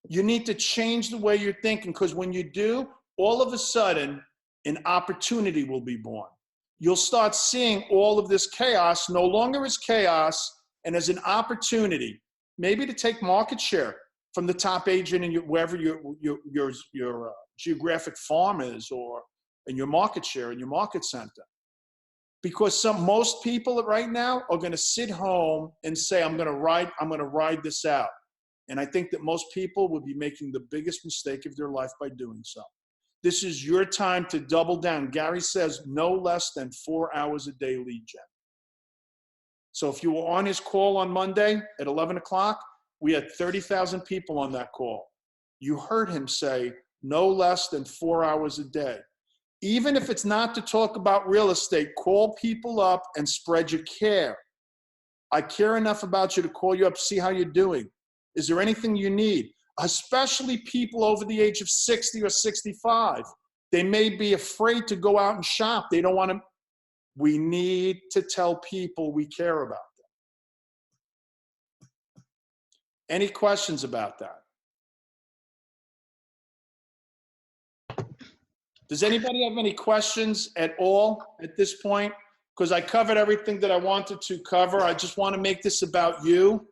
You need to change the way you're thinking, because when you do, all of a sudden, an opportunity will be born. You'll start seeing all of this chaos no longer as chaos and as an opportunity, maybe to take market share from the top agent in wherever your geographic farm is, or in your market share in your market center. Because most people right now are going to sit home and say, I'm going to ride this out. And I think that most people would be making the biggest mistake of their life by doing so. This is your time to double down. Gary says no less than 4 hours a day lead gen. So if you were on his call on Monday at 11 o'clock, we had 30,000 people on that call. You heard him say no less than 4 hours a day. Even if it's not to talk about real estate, call people up and spread your care. I care enough about you to call you up, see how you're doing. Is there anything you need? Especially people over the age of 60 or 65. They may be afraid to go out and shop. They don't want to. We need to tell people we care about them. Any questions about that? Does anybody have any questions at all at this point? Because I covered everything that I wanted to cover. I just want to make this about you.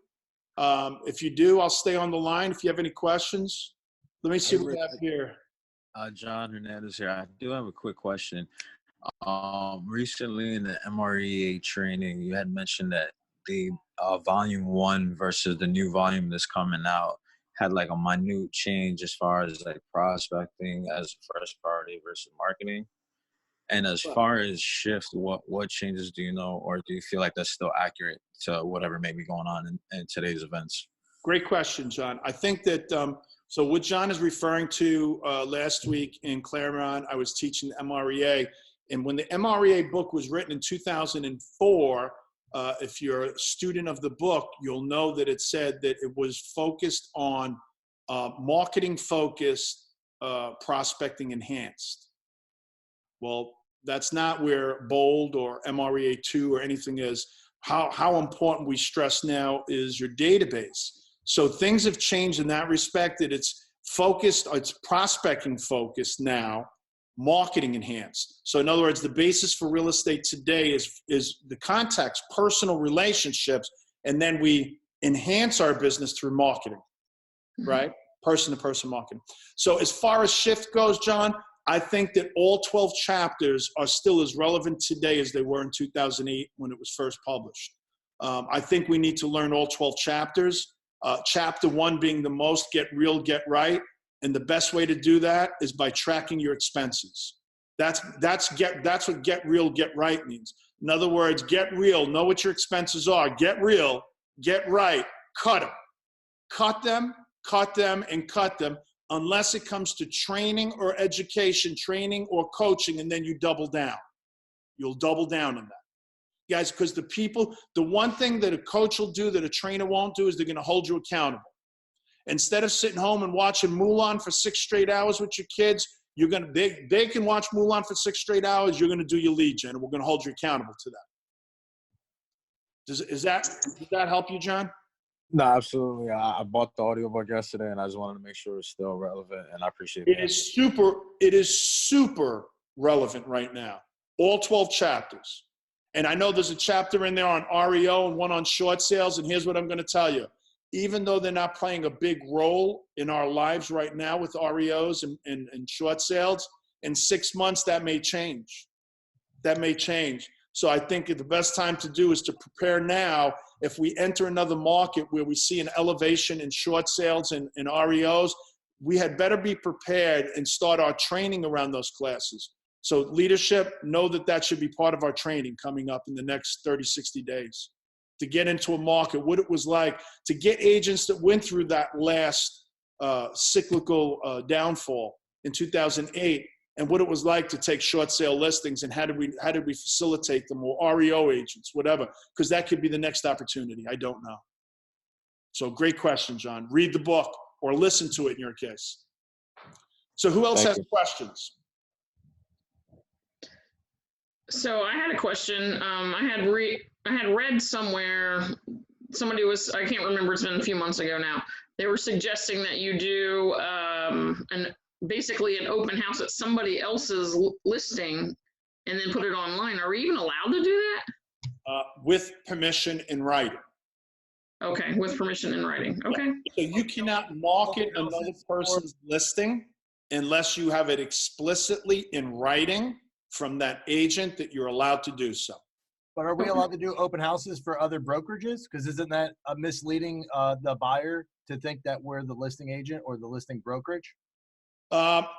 If you do, I'll stay on the line. If you have any questions, let me see what we have here. John Hernandez here. I do have a quick question. Recently in the MREA training, you had mentioned that the volume 1 versus the new volume that's coming out had like a minute change as far as like prospecting as first priority versus marketing. And as far as shift, what changes do you know, or do you feel like that's still accurate to whatever may be going on in today's events? Great question, John. I think that, so what John is referring to last week in Claremont, I was teaching the MREA. And when the MREA book was written in 2004, if you're a student of the book, you'll know that it said that it was focused on marketing focused, prospecting enhanced. Well, that's not where BOLD or MREA 2 or anything is. How important we stress now is your database. So things have changed in that respect, that it's focused, it's prospecting focused now, marketing enhanced. So in other words, the basis for real estate today is the context, personal relationships, and then we enhance our business through marketing, right? Person-to-person marketing. So as far as shift goes, John, I think that all 12 chapters are still as relevant today as they were in 2008 when it was first published. I think we need to learn all 12 chapters. Chapter 1 being the most get real, get right. And the best way to do that is by tracking your expenses. That's what get real, get right means. In other words, get real, know what your expenses are. Get real, get right, cut them. Cut them, cut them, and cut them, unless it comes to training or education, training or coaching, and then you double down. You'll double down on that. Guys, because the one thing that a coach will do that a trainer won't do is they're going to hold you accountable. Instead of sitting home and watching Mulan for 6 straight hours with your kids, they can watch Mulan for 6 straight hours. You're going to do your lead gen, and we're going to hold you accountable to that. Does that help you, John? No, absolutely. I bought the audiobook yesterday, and I just wanted to make sure it's still relevant, and I appreciate it. It is super relevant right now. All 12 chapters. And I know there's a chapter in there on REO and one on short sales, and here's what I'm going to tell you. Even though they're not playing a big role in our lives right now with REOs and short sales, in 6 months that may change. That may change. So I think the best time to do is to prepare now. If we enter another market where we see an elevation in short sales and REOs, we had better be prepared and start our training around those classes. So leadership, know that should be part of our training coming up in the next 30, 60 days. To get into a market, what it was like to get agents that went through that last cyclical downfall in 2008, and what it was like to take short sale listings, and how did we facilitate them, or REO agents, whatever, because that could be the next opportunity. I don't know. So great question, John. Read the book or listen to it in your case. So who else has questions? So I had a question. I had read somewhere, somebody was, I can't remember, it's been a few months ago now. They were suggesting that you do basically an open house at somebody else's listing and then put it online. Are we even allowed to do that? With permission in writing. Okay, with permission in writing. Okay. So you cannot market another person's listing unless you have it explicitly in writing from that agent that you're allowed to do so. But are we allowed to do open houses for other brokerages? Because isn't that misleading the buyer to think that we're the listing agent or the listing brokerage?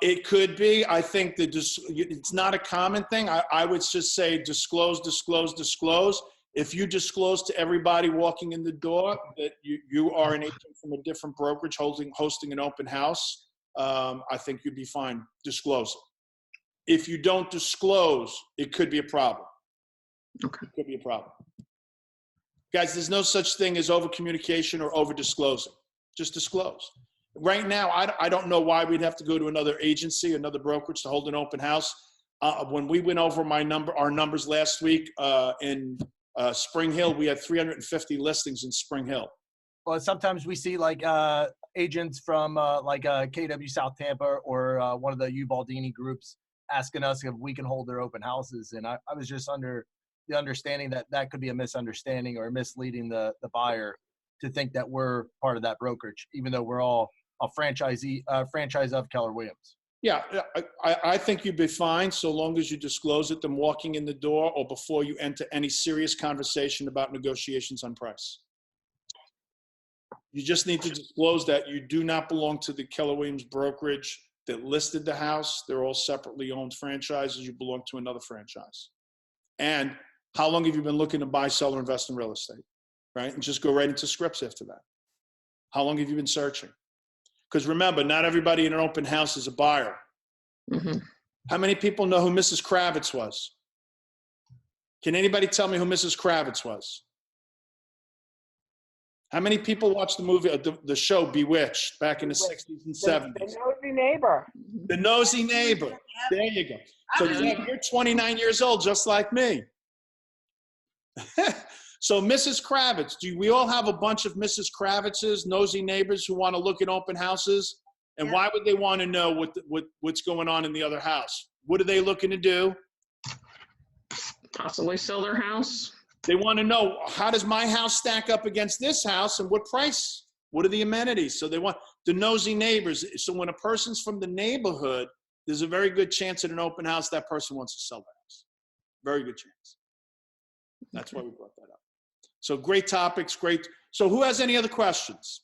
It could be. I think that it's not a common thing. I would just say disclose, disclose, disclose. If you disclose to everybody walking in the door that you are an agent from a different brokerage hosting an open house, I think you'd be fine. Disclose it. If you don't disclose, it could be a problem. Okay. It could be a problem. Guys, there's no such thing as over communication or over disclosing. Just disclose. Right now, I don't know why we'd have to go to another agency, another brokerage to hold an open house. When we went over our numbers last week in Spring Hill, we had 350 listings in Spring Hill. Well, sometimes we see like agents from like KW South Tampa or one of the Ubaldini groups asking us if we can hold their open houses. And I was just under the understanding that could be a misunderstanding or misleading the buyer to think that we're part of that brokerage, even though we're all a franchise of Keller Williams. Yeah, I think you'd be fine so long as you disclose it, them walking in the door or before you enter any serious conversation about negotiations on price. You just need to disclose that you do not belong to the Keller Williams brokerage that listed the house. They're all separately owned franchises. You belong to another franchise. And how long have you been looking to buy, sell, or invest in real estate? Right? And just go right into scripts after that. How long have you been searching? Because remember, not everybody in an open house is a buyer. Mm-hmm. How many people know who Mrs. Kravitz was? Can anybody tell me who Mrs. Kravitz was? How many people watched the movie, the show Bewitched back in the 60s and 70s? The nosy neighbor. The nosy neighbor. There you go. So Jeff, you're 29 years old, just like me. So Mrs. Kravitz, do we all have a bunch of Mrs. Kravitzes, nosy neighbors who want to look at open houses? And why would they want to know what's going on in the other house? What are they looking to do? Possibly sell their house. They want to know, how does my house stack up against this house and what price? What are the amenities? So they want the nosy neighbors. So when a person's from the neighborhood, there's a very good chance at an open house that person wants to sell the house. Very good chance. That's why we brought that up. So great topics, great. So who has any other questions?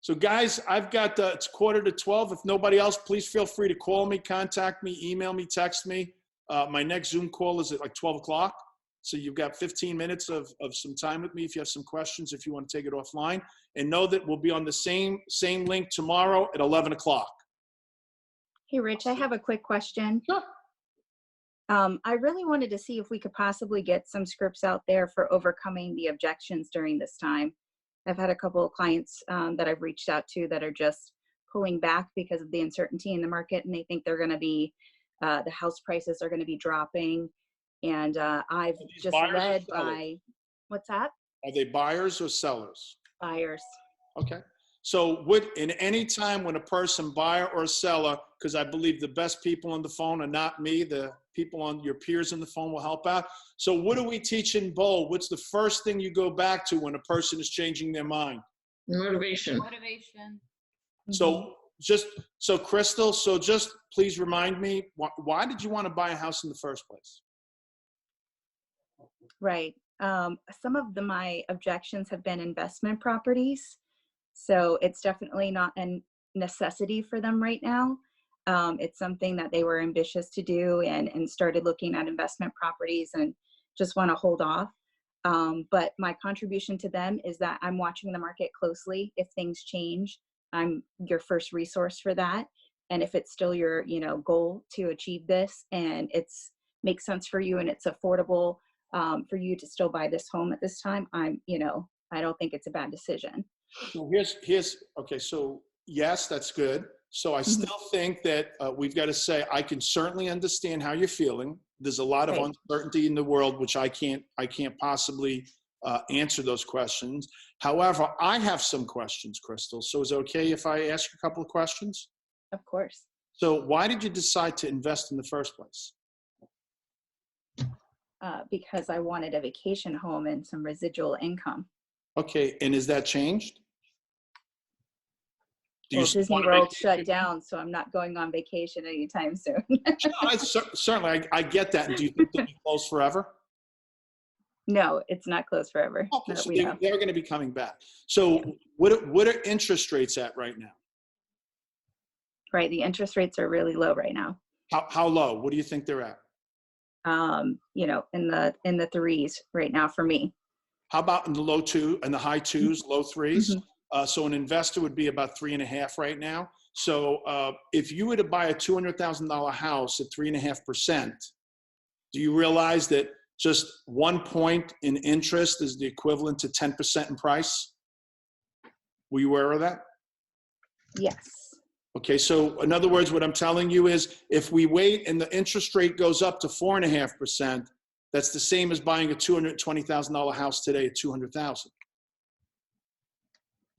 So guys, I've got, it's 11:45. If nobody else, please feel free to call me, contact me, email me, text me. My next Zoom call is at like 12 o'clock. So you've got 15 minutes of some time with me if you have some questions, if you want to take it offline. And know that we'll be on the same link tomorrow at 11 o'clock. Hey, Rich, I have a quick question. Sure. I really wanted to see if we could possibly get some scripts out there for overcoming the objections during this time. I've had a couple of clients that I've reached out to that are just pulling back because of the uncertainty in the market, and they think they're going to be, the house prices are going to be dropping. And I've just led by, what's that? Are they buyers or sellers? Buyers. Okay. So in any time when a person, buyer or seller, because I believe the best people on the phone are not me, the people on your peers on the phone will help out. So what do we teach in Bold? What's the first thing you go back to when a person is changing their mind? Motivation. So Crystal, so just please remind me, why did you want to buy a house in the first place? Right. Some of my objections have been investment properties. So it's definitely not a necessity for them right now. It's something that they were ambitious to do and started looking at investment properties and just want to hold off. But my contribution to them is that I'm watching the market closely. If things change, I'm your first resource for that. And if it's still your, goal to achieve this and makes sense for you and it's affordable for you to still buy this home at this time, I don't think it's a bad decision. So okay, so yes, that's good. So I still think that we've got to say, I can certainly understand how you're feeling. There's a lot of uncertainty in the world, which I can't possibly answer those questions. However, I have some questions, Crystal. So is it okay if I ask you a couple of questions? Of course. So why did you decide to invest in the first place? Because I wanted a vacation home and some residual income. Okay, and has that changed? Disney World shut down, so I'm not going on vacation anytime soon. Certainly, I get that. And do you think they'll be closed forever? No, it's not closed forever. Okay, so they're going to be coming back. So what are interest rates at right now? Right, the interest rates are really low right now. How low? What do you think they're at? In the threes right now for me. How about in the high twos, low threes? So an investor would be about 3.5 right now. So if you were to buy a $200,000 house at 3.5%, do you realize that just 1 point in interest is the equivalent to 10% in price? Were you aware of that? Yes. Okay, so in other words, what I'm telling you is if we wait and the interest rate goes up to 4.5%, that's the same as buying a $220,000 house today at $200,000.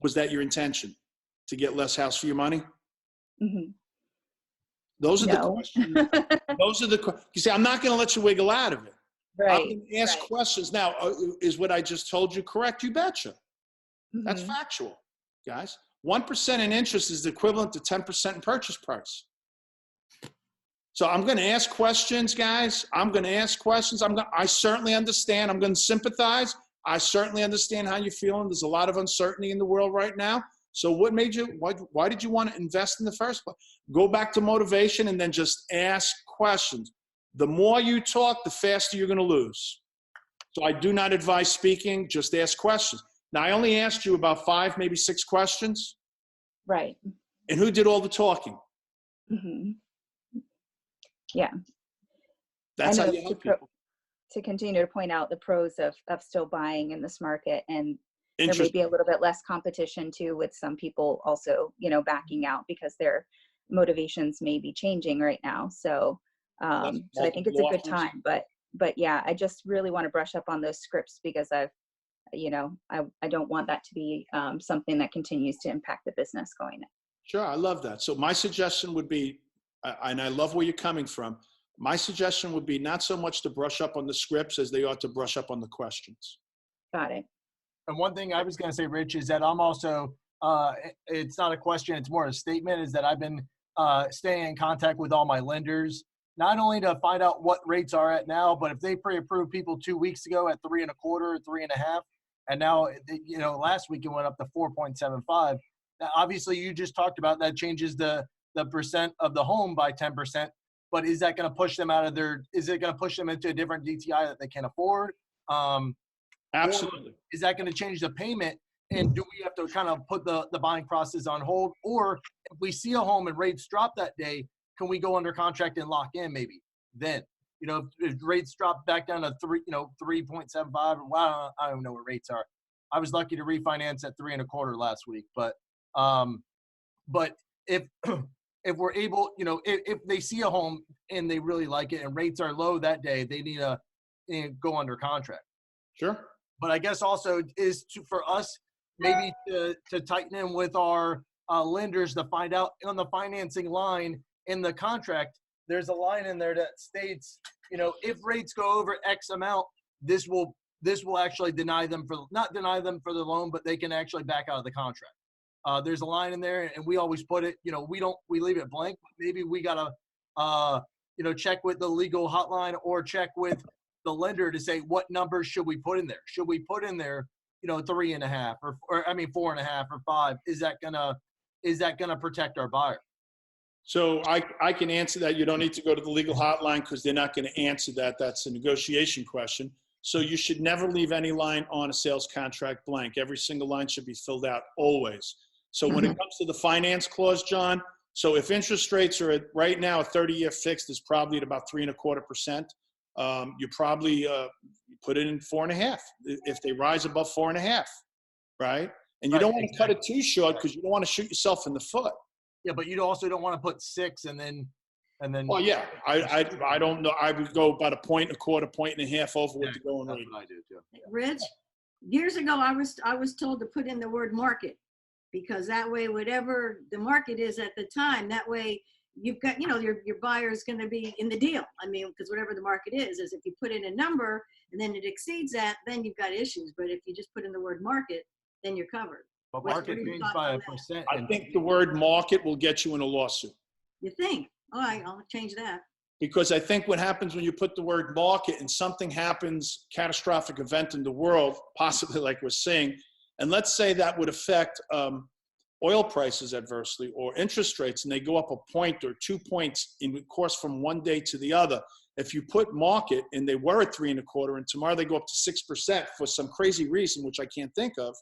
Was that your intention, to get less house for your money? Those are the questions. Those are the. You see, I'm not going to let you wiggle out of it. Right. I'm going to ask questions. Now, is what I just told you correct? You betcha. That's factual, guys. 1% in interest is the equivalent to 10% in purchase price. So I'm going to ask questions, guys. I'm going to ask questions. I certainly understand. I'm going to sympathize. I certainly understand how you're feeling. There's a lot of uncertainty in the world right now. So what made you, why did you want to invest in the first place? Go back to motivation and then just ask questions. The more you talk, the faster you're going to lose. So I do not advise speaking, just ask questions. Now, I only asked you about 5, maybe 6 questions. Right. And who did all the talking? Mm-hmm. Yeah. That's I how know you help people. to continue to point out the pros of still buying in this market, and there may Interesting. be a little bit less competition too, with some people also, you know, backing out because their motivations may be changing right now. So, so I think it's a good time, but yeah, I just really want to brush up on those scripts because I don't want that to be something that continues to impact the business going in. Sure, I love that. So my suggestion would be, and I love where you're coming from, my suggestion would be not so much to brush up on the scripts as they ought to brush up on the questions. Got it. And one thing I was going to say, Rich, is that I'm also, it's not a question, it's more a statement, is that I've been staying in contact with all my lenders, not only to find out what rates are at now, but if they pre-approved people 2 weeks ago at 3.25 or 3.5, and now, you know, last week it went up to 4.75. Now, obviously, you just talked about that changes the percent of the home by 10%, but is that going to push them out of their, is it going to push them into a different DTI that they can afford? Absolutely. Is that going to change the payment? And do we have to kind of put the buying process on hold? Or if we see a home and rates drop that day, can we go under contract and lock in maybe then? You know, if rates drop back down to 3.75, well, I don't know what rates are. I was lucky to refinance at 3.25 last week, but if we're able, you know, if they see a home and they really like it and rates are low that day, they need to go under contract. Sure. But I guess also is for us maybe to tighten in with our lenders to find out on the financing line in the contract, there's a line in there that states, you know, if rates go over X amount, this will actually not deny them for the loan, but they can actually back out of the contract. There's a line in there, and we always put it, you know, we leave it blank. Maybe we gotta, you know, check with the legal hotline or check with the lender to say what numbers should we put in there. Should we put in there, you know, 3.5 or 4.5 or 5? Is that gonna protect our buyer? So I can answer that. You don't need to go to the legal hotline because they're not going to answer that. That's a negotiation question. So you should never leave any line on a sales contract blank. Every single line should be filled out always. So when it comes to the finance clause, John, so if interest rates are at right now, a 30-year fixed is probably at about 3.25%. You probably put it in 4.5 if they rise above 4.5, right? And you don't want to cut it too short because you don't want to shoot yourself in the foot. Yeah, but you also don't want to put 6 and then. Well, yeah, I don't know. I would go about 1.25, 1.5 over what the going rate. I do too. Rich, years ago, I was told to put in the word market, because that way, whatever the market is at the time, that way you've got, you know, your buyer is going to be in the deal. I mean, because whatever the market is if you put in a number and then it exceeds that, then you've got issues. But if you just put in the word market, then you're covered. But market changed by 1%. I think the word market will get you in a lawsuit. You think? All right, I'll change that. Because I think what happens when you put the word market and something happens, catastrophic event in the world, possibly like we're seeing, and let's say that would affect oil prices adversely or interest rates, and they go up 1 point or 2 points in the course from one day to the other. If you put market and they were at 3.25 and tomorrow they go up to 6% for some crazy reason, which I can't think of,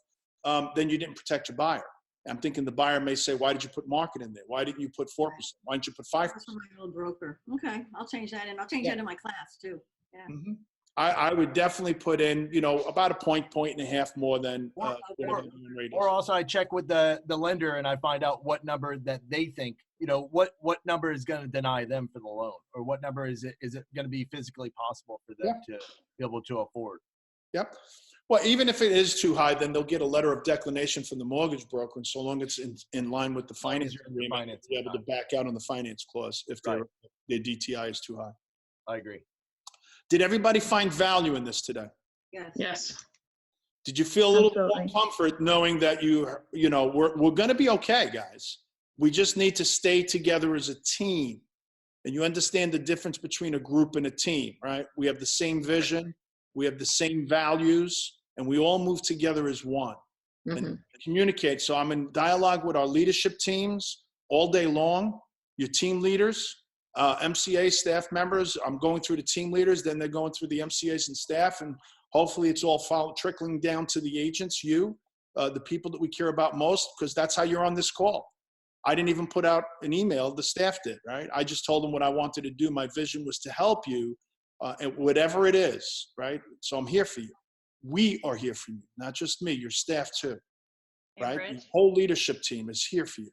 then you didn't protect your buyer. I'm thinking the buyer may say, why did you put market in there? Why didn't you put 4%? Why didn't you put 5%? That's from my old broker. Okay, I'll change that in. I'll change that in my class too. Yeah. Mm-hmm. I would definitely put in, you know, about 1.5 points more than whatever the rate is. Or also I check with the lender and I find out what number that they think, you know, what number is going to deny them for the loan, or what number is it going to be physically possible for them to be able to afford. Yep. Well, even if it is too high, then they'll get a letter of declination from the mortgage broker, and so long it's in line with the finance agreement, they'll be able to back out on the finance clause if their DTI is too high. I agree. Did everybody find value in this today? Yes. Yes. Did you feel a little more Absolutely. comfort knowing that you know, we're going to be okay, guys? We just need to stay together as a team. And you understand the difference between a group and a team, right? We have the same vision, we have the same values, and we all move together as one and communicate. So I'm in dialogue with our leadership teams all day long, your team leaders, MCA staff members. I'm going through the team leaders, then they're going through the MCAs and staff, and hopefully it's all trickling down to the agents, the people that we care about most, because that's how you're on this call. I didn't even put out an email, the staff did, right? I just told them what I wanted to do. My vision was to help you, and whatever it is, right? So I'm here for you. We are here for you, not just me, your staff too, Hey, right? Rich? The whole leadership team is here for you.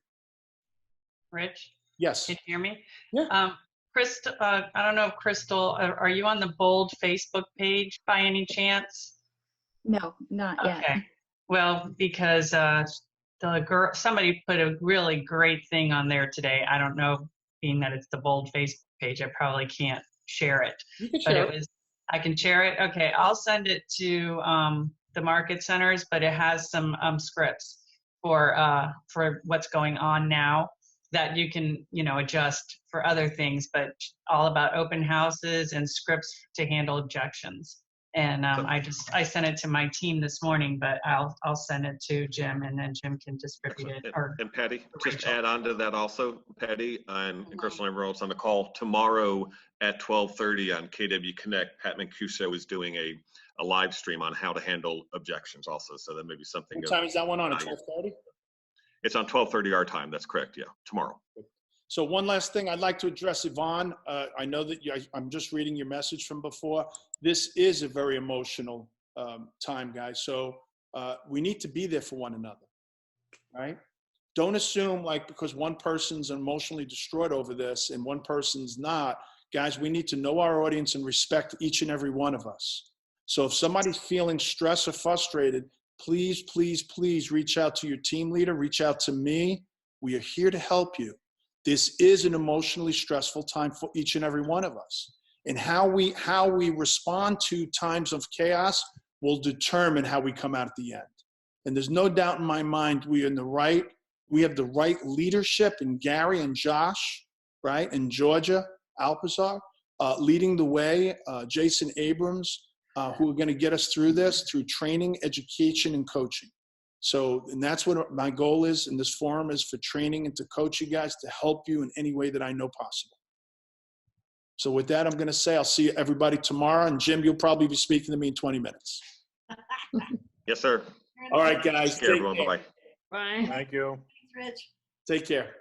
Rich, Yes. can you hear me? Yeah. Crystal, I don't know if Crystal, are you on the Bold Facebook page by any chance? No, not yet. Okay. Well, because the girl, somebody put a really great thing on there today. I don't know, being that it's the Bold Facebook page, I probably can't share it. You can But share it was, I can share it. Okay, I'll send it to the market centers, but it has some scripts for what's going on now that you can, you know, adjust for other things, but all about open houses and scripts to handle objections. And I sent it to my team this morning, but I'll send it to Jim, and then Jim can distribute it. And Patty, just add on to that also, Patty and Crystal and everyone else on the call, tomorrow at 12:30 on KW Connect, Pat Mancuso is doing a live stream on how to handle objections also. So that may be something. What time is that one on, at 12:30? It's on 12:30 our time. That's correct. Yeah, tomorrow. So one last thing I'd like to address, Yvonne. I know that I'm just reading your message from before. This is a very emotional time, guys. So we need to be there for one another, right? Don't assume like because one person's emotionally destroyed over this and one person's not. Guys, we need to know our audience and respect each and every one of us. So if somebody's feeling stressed or frustrated, please, please, please reach out to your team leader, reach out to me. We are here to help you. This is an emotionally stressful time for each and every one of us. And how we respond to times of chaos will determine how we come out at the end. And there's no doubt in my mind we have the right leadership in Gary and Josh, right? And Georgia Alpazar, leading the way, Jason Abrams, who are going to get us through this through training, education, and coaching. So, and that's what my goal is in this forum, is for training and to coach you guys to help you in any way that I know possible. So with that, I'm going to say I'll see everybody tomorrow. And Jim, you'll probably be speaking to me in 20 minutes. Yes, sir. All right, guys. Take care, everyone. Bye-bye. Bye. Thank you. Thanks, Rich. Take care.